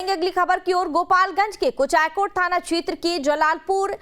बढ़ेंगे अगली खबर की ओर। गोपालगंज के कुचायकोट थाना क्षेत्र के जलालपुर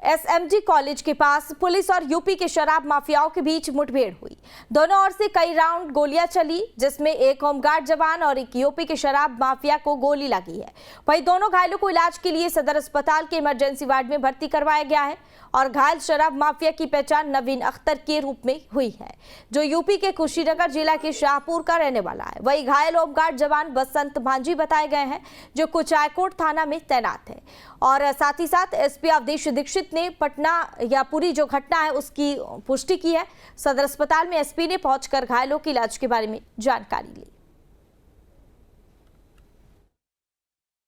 एसएमजी कॉलेज के पास पुलिस और यूपी के शराब माफियाओं के बीच मुठभेड़ हुई। दोनों ओर से कई राउंड गोलियां चली, जिसमें एक होमगार्ड जवान और एक यूपी के शराब माफिया को गोली लगी है। वहीं दोनों घायलों को इलाज के लिए सदर अस्पताल के इमरजेंसी वार्ड में भर्ती करवाया गया है और घायल शराब माफिया की पहचान नवीन अख्तर के रूप में हुई है, जो यूपी के कुशीनगर जिला के शाहपुर का रहने वाला है। वही घायल होमगार्ड जवान बसंत भांजी बताए गए हैं, जो कुचायकोट थाना में तैनात है। और साथ ही साथ एसपी अवधेश दीक्षित ने पटना या पूरी जो घटना है उसकी पुष्टि की है। सदर अस्पताल में एसपी ने पहुंचकर घायलों के इलाज के बारे में जानकारी ली।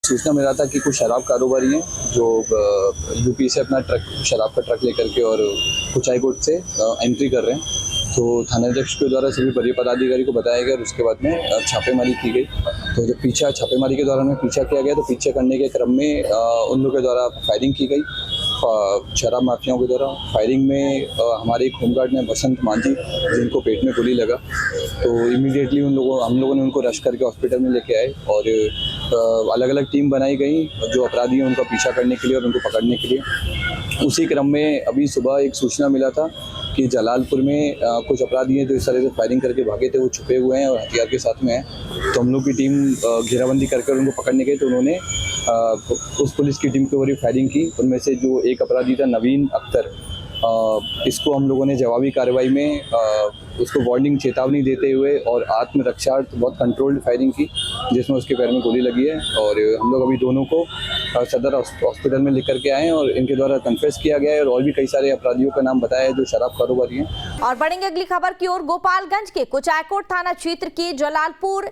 सूचना मिला था कि कुछ शराब कारोबारी हैं जो यूपी से अपना शराब का ट्रक लेकर के और कुचायकोट से एंट्री कर रहे हैं। तो थानाध्यक्ष के द्वारा सभी वरीय पदाधिकारी को बताया गया और उसके बाद में छापेमारी की गई। तो जब छापेमारी के दौरान में पीछा किया गया तो पीछे करने के क्रम में उन लोगों के द्वारा फायरिंग की गई, शराब माफियाओं के द्वारा। फायरिंग में हमारे एक होमगार्ड ने बसंत मांझी, जिनको पेट में गोली लगा, तो इमीडिएटली हम लोगों ने उनको रश करके हॉस्पिटल में लेके आए और अलग अलग टीम बनाई गई जो अपराधी हैं उनका पीछा करने के लिए और उनको पकड़ने के लिए। उसी क्रम में अभी सुबह एक सूचना मिला था कि जलालपुर में कुछ अपराधी हैं जो इस तरह से फायरिंग करके भागे थे, वो छुपे हुए हैं और हथियार के साथ में हैं। तो हम लोग की टीम घेराबंदी करके उनको पकड़ने गई तो उन्होंने उस पुलिस की टीम के ऊपर फायरिंग की। उनमें से जो एक अपराधी था नवीन अख्तर, इसको हम लोगों ने जवाबी कार्रवाई में उसको वार्निंग चेतावनी देते हुए और आत्मरक्षार्थ बहुत कंट्रोल्ड फायरिंग की, जिसमें उसके पैर में गोली लगी है। और हम लोग अभी दोनों को सदर हॉस्पिटल में लेकर के आए हैं और इनके द्वारा कन्फेस किया गया है और भी कई सारे अपराधियों का नाम बताया है जो शराब कारोबारी हैं। और बढ़ेंगे अगली खबर की ओर। गोपालगंज के कुचायकोट थाना क्षेत्र के जलालपुर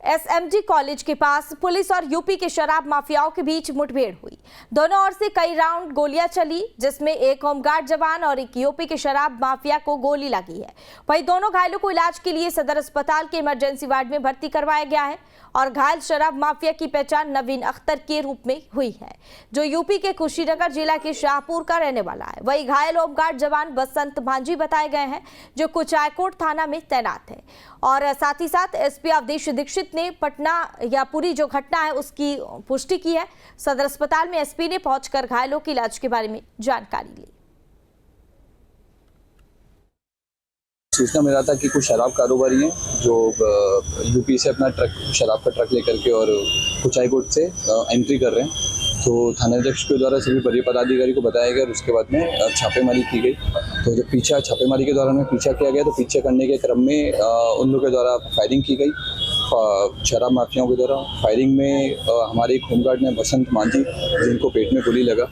एसएमजी कॉलेज के पास पुलिस और यूपी के शराब माफियाओं के बीच मुठभेड़ हुई। दोनों ओर से कई राउंड गोलियां चली, जिसमें एक होमगार्ड जवान और एक यूपी के शराब माफिया को गोली लगी है। वहीं दोनों घायलों को इलाज के लिए सदर अस्पताल के इमरजेंसी वार्ड में भर्ती करवाया गया है और घायल शराब माफिया की पहचान नवीन अख्तर के रूप में हुई है, जो यूपी के कुशीनगर जिला के शाहपुर का रहने वाला है। वही घायल होमगार्ड जवान बसंत भांजी बताए गए हैं, जो कुचायकोट थाना में तैनात है। और साथ ही साथ एसपी अवधेश दीक्षित ने पटना या पूरी जो घटना है उसकी पुष्टि की है। सदर अस्पताल में एसपी ने पहुंचकर घायलों के इलाज के बारे में जानकारी ली। सूचना मिला था कि कुछ शराब कारोबारी हैं जो यूपी से अपना शराब का ट्रक लेकर के और कुचायकोट से एंट्री कर रहे हैं। तो थानाध्यक्ष के द्वारा सभी वरीय पदाधिकारी को बताया गया और उसके बाद में छापेमारी की गई। तो जब छापेमारी के दौरान में पीछा किया गया तो पीछे करने के क्रम में उन लोगों के द्वारा फायरिंग की गई, शराब माफियाओं के द्वारा। फायरिंग में हमारे एक होमगार्ड ने बसंत मांझी, जिनको पेट में गोली लगा,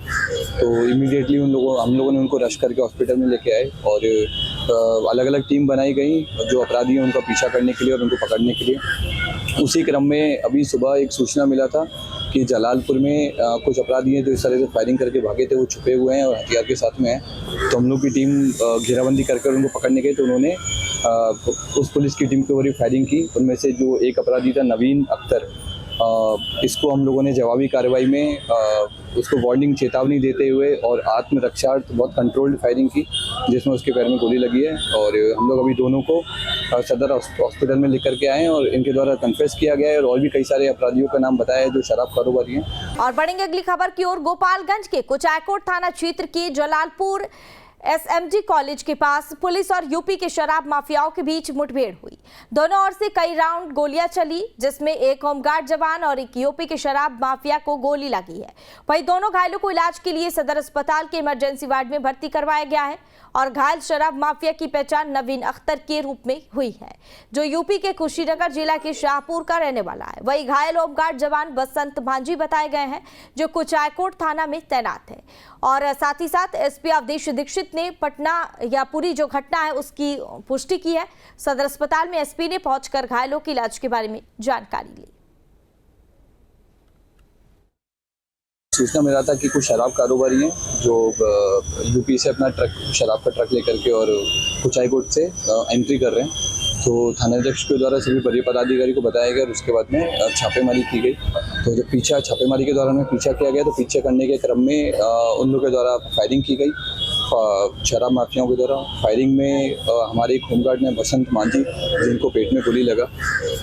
तो इमीडिएटली हम लोगों ने उनको रश करके हॉस्पिटल में लेके आए और अलग अलग टीम बनाई गई जो अपराधी हैं उनका पीछा करने के लिए और उनको पकड़ने के लिए। उसी क्रम में अभी सुबह एक सूचना मिला था कि जलालपुर में कुछ अपराधी हैं जो इस तरह से फायरिंग करके भागे थे, वो छुपे हुए हैं और हथियार के साथ में हैं। तो हम लोग की टीम घेराबंदी करके उनको पकड़ने गई तो उन्होंने उस पुलिस की टीम के ऊपर फायरिंग की। उनमें से जो एक अपराधी था नवीन अख्तर, इसको हम लोगों ने जवाबी कार्रवाई में उसको वार्निंग चेतावनी देते हुए और आत्मरक्षार्थ बहुत कंट्रोल्ड फायरिंग की, जिसमें उसके पैर में गोली लगी है। और हम लोग अभी दोनों को सदर हॉस्पिटल में लेकर के आए हैं और इनके द्वारा कन्फेस किया गया है और भी कई सारे अपराधियों का नाम बताया है जो शराब कारोबारी हैं। और बढ़ेंगे अगली खबर की ओर। गोपालगंज के कुचायकोट थाना क्षेत्र के जलालपुर एसएमजी कॉलेज के पास पुलिस और यूपी के शराब माफियाओं के बीच मुठभेड़ हुई। दोनों ओर से कई राउंड गोलियां चली, जिसमें एक होमगार्ड जवान और एक यूपी के शराब माफिया को गोली लगी है। वहीं दोनों घायलों को इलाज के लिए सदर अस्पताल के इमरजेंसी वार्ड में भर्ती करवाया गया है और घायल शराब माफिया की पहचान नवीन अख्तर के रूप में हुई है, जो यूपी के कुशीनगर जिला के शाहपुर का रहने वाला है। वही घायल होमगार्ड जवान बसंत भांजी बताए गए हैं, जो कुचायकोट थाना में तैनात है। और साथ ही साथ एसपी अवधेश दीक्षित ने पटना या पूरी जो घटना है उसकी पुष्टि की है। सदर अस्पताल में एसपी ने पहुंचकर घायलों के इलाज के बारे में जानकारी ली। सूचना मिला था कि कुछ शराब कारोबारी हैं जो यूपी से अपना शराब का ट्रक लेकर के और कुचायकोट से एंट्री कर रहे हैं। तो थानाध्यक्ष के द्वारा सभी वरीय पदाधिकारी को बताया गया और उसके बाद में छापेमारी की गई। तो जब छापेमारी के दौरान में पीछा किया गया तो पीछे करने के क्रम में उन लोगों के द्वारा फायरिंग की गई, शराब माफियाओं के द्वारा फायरिंग में हमारे एक होमगार्ड ने बसंत मांझी जिनको पेट में गोली लगा,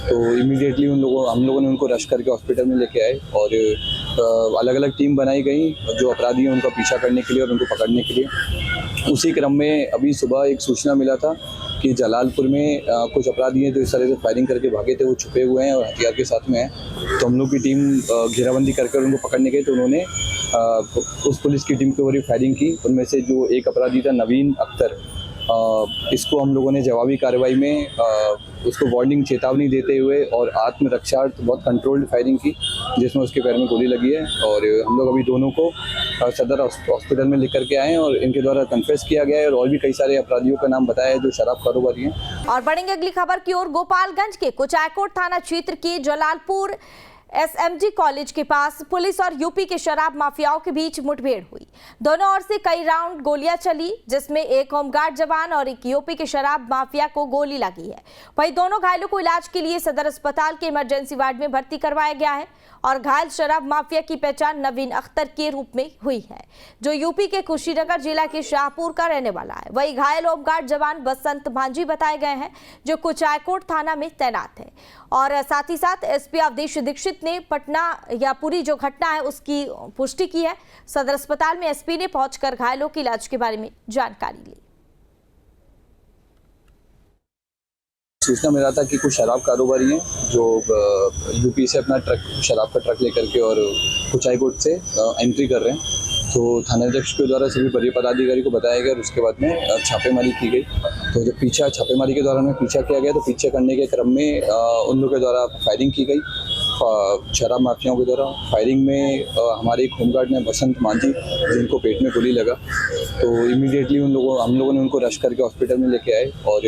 तो इमीडिएटली हम लोगों ने उनको रश करके हॉस्पिटल में लेके आए और अलग अलग टीम बनाई गई जो अपराधी हैं उनका पीछा करने के लिए और उनको पकड़ने के लिए। उसी क्रम में अभी सुबह एक सूचना मिला था कि जलालपुर में कुछ अपराधी हैं जो इस तरह से फायरिंग करके भागे थे, वो छुपे हुए हैं और हथियार के साथ में हैं। तो हम लोग की टीम घेराबंदी करके उनको पकड़ने गई, तो उन्होंने उस पुलिस की टीम के ऊपर फायरिंग की। उनमें से जो एक अपराधी था नवीन अख्तर, इसको हम लोगों ने जवाबी कार्रवाई में उसको वार्निंग चेतावनी देते हुए और आत्मरक्षार्थ बहुत कंट्रोल्ड फायरिंग की, जिसमें उसके पैर में गोली लगी है। और हम लोग अभी दोनों को सदर हॉस्पिटल में लेकर के आए हैं और इनके द्वारा कन्फेस किया गया है और भी कई सारे अपराधियों का नाम बताया है जो शराब कारोबारी हैं। और बढ़ेंगे अगली खबर की ओर। गोपालगंज के कुचायकोट थाना क्षेत्र के जलालपुर एसएमजी कॉलेज के पास पुलिस और यूपी के शराब माफियाओं के बीच मुठभेड़ हुई। दोनों ओर से कई राउंड गोलियां चली, जिसमें एक होमगार्ड जवान और एक यूपी के शराब माफिया को गोली लगी है। वहीं दोनों घायलों को इलाज के लिए सदर अस्पताल के इमरजेंसी वार्ड में भर्ती करवाया गया है और घायल शराब माफिया की पहचान नवीन अख्तर के रूप में हुई है, जो यूपी के कुशीनगर जिला के शाहपुर का रहने वाला है। वही घायल होमगार्ड जवान बसंत मांझी बताए गए हैं, जो कुचायकोट थाना में तैनात है। और साथ ही साथ एसपी अवधेश दीक्षित ने पटना या पूरी जो घटना है उसकी पुष्टि की है। सदर अस्पताल में एसपी ने पहुंचकर घायलों के इलाज के बारे में जानकारी ली। सूचना मिला था कि कुछ शराब कारोबारी हैं जो यूपी से अपना शराब का ट्रक लेकर के और कुचायकोट से एंट्री कर रहे हैं। तो थानाध्यक्ष के द्वारा सभी वरीय पदाधिकारी को बताया गया और उसके बाद में छापेमारी की गई। तो जब छापेमारी के दौरान में पीछा किया गया, तो पीछे करने के क्रम में उन लोगों के द्वारा फायरिंग की गई, शराब माफियाओं के द्वारा। फायरिंग में हमारे एक होमगार्ड ने बसंत मांझी जिनको पेट में गोली लगा, तो इमीडिएटली हम लोगों ने उनको रश करके हॉस्पिटल में लेके आए और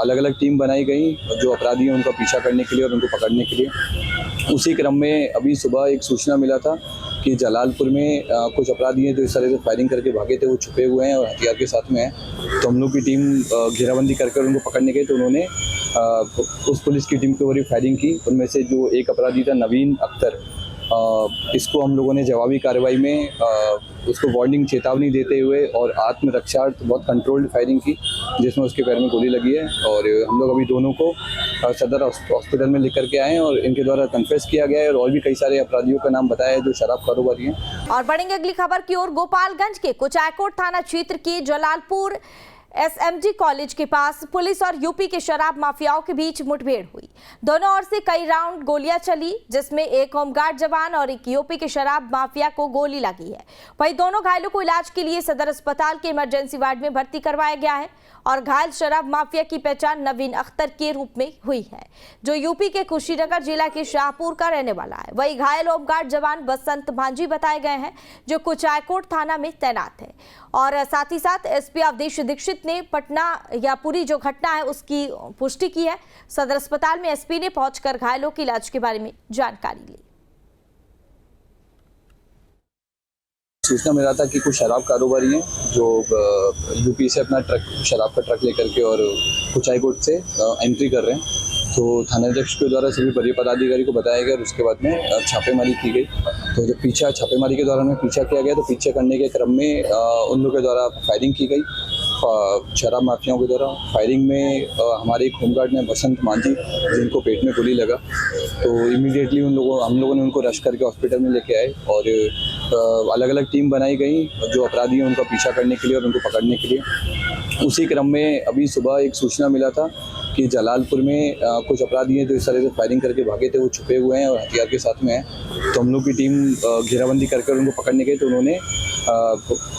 अलग अलग टीम बनाई गई जो अपराधी हैं उनका पीछा करने के लिए और उनको पकड़ने के लिए। उसी क्रम में अभी सुबह एक सूचना मिला था कि जलालपुर में कुछ अपराधी हैं जो इस तरह से फायरिंग करके भागे थे, वो छुपे हुए हैं और हथियार के साथ में हैं। तो हम लोग की टीम घेराबंदी करके उनको पकड़ने गई, तो उन्होंने उस पुलिस की टीम के ऊपर फायरिंग की। उनमें से जो एक अपराधी था नवीन अख्तर, इसको हम लोगों ने जवाबी कार्रवाई में उसको वार्निंग चेतावनी देते हुए और आत्मरक्षार्थ बहुत कंट्रोल्ड फायरिंग की, जिसमें उसके पैर में गोली लगी है। और हम लोग अभी दोनों को सदर हॉस्पिटल में लेकर के आए हैं और इनके द्वारा कन्फेस किया गया है और भी कई सारे अपराधियों का नाम बताया है जो शराब कारोबारी हैं। और बढ़ेंगे अगली खबर की ओर। गोपालगंज के कुचायकोट थाना क्षेत्र के जलालपुर एसएमजी कॉलेज के पास पुलिस और यूपी के शराब माफियाओं के बीच मुठभेड़ हुई। दोनों ओर से कई राउंड गोलियां चली, जिसमें एक होमगार्ड जवान और एक यूपी के शराब माफिया को गोली लगी है। वहीं दोनों घायलों को इलाज के लिए सदर अस्पताल के इमरजेंसी वार्ड में भर्ती करवाया गया है और घायल शराब माफिया की पहचान नवीन अख्तर के रूप में हुई है, जो यूपी के कुशीनगर जिला के शाहपुर का रहने वाला है। वही घायल होमगार्ड जवान बसंत मांझी बताए गए हैं, जो कुचायकोट थाना में तैनात है। और साथ ही साथ एसपी अवधेश दीक्षित ने पटना या पूरी जो घटना है उसकी पुष्टि की है। सदर अस्पताल में एसपी ने पहुंचकर घायलों के इलाज के बारे में जानकारी ली। सूचना मिला था कि कुछ शराब कारोबारी हैं जो यूपी से अपना शराब का ट्रक लेकर के और कुचायकोट से एंट्री कर रहे हैं। तो थानाध्यक्ष के द्वारा सभी वरीय पदाधिकारी को बताया गया और उसके बाद में छापेमारी की गई। तो जब छापेमारी के दौरान में पीछा किया गया, तो पीछे करने के क्रम में उन लोगों के द्वारा फायरिंग की गई, शराब माफियाओं के द्वारा। फायरिंग में हमारे एक होमगार्ड ने बसंत मांझी जिनको पेट में गोली लगा, तो इमीडिएटली हम लोगों ने उनको रश करके हॉस्पिटल में लेके आए और अलग अलग टीम बनाई गई जो अपराधी हैं उनका पीछा करने के लिए और उनको पकड़ने के लिए। उसी क्रम में अभी सुबह एक सूचना मिला था कि जलालपुर में कुछ अपराधी हैं जो इस तरह से फायरिंग करके भागे थे, वो छुपे हुए हैं और हथियार के साथ में हैं। तो हम लोग की टीम घेराबंदी करके उनको पकड़ने गई, तो उन्होंने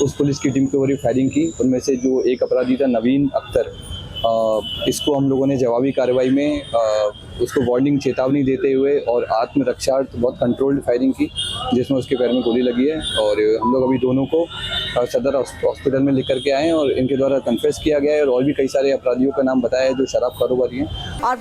उस पुलिस की टीम के ऊपर फायरिंग की। उनमें से जो एक अपराधी था नवीन अख्तर, इसको हम लोगों ने जवाबी कार्रवाई में उसको वार्निंग चेतावनी देते हुए और आत्मरक्षार्थ बहुत कंट्रोल्ड फायरिंग की, जिसमें उसके पैर में गोली लगी है। और हम लोग अभी दोनों को सदर हॉस्पिटल में लेकर के आए हैं और इनके द्वारा कन्फेस किया गया है और भी कई सारे अपराधियों का नाम बताया है जो शराब कारोबारी हैं। और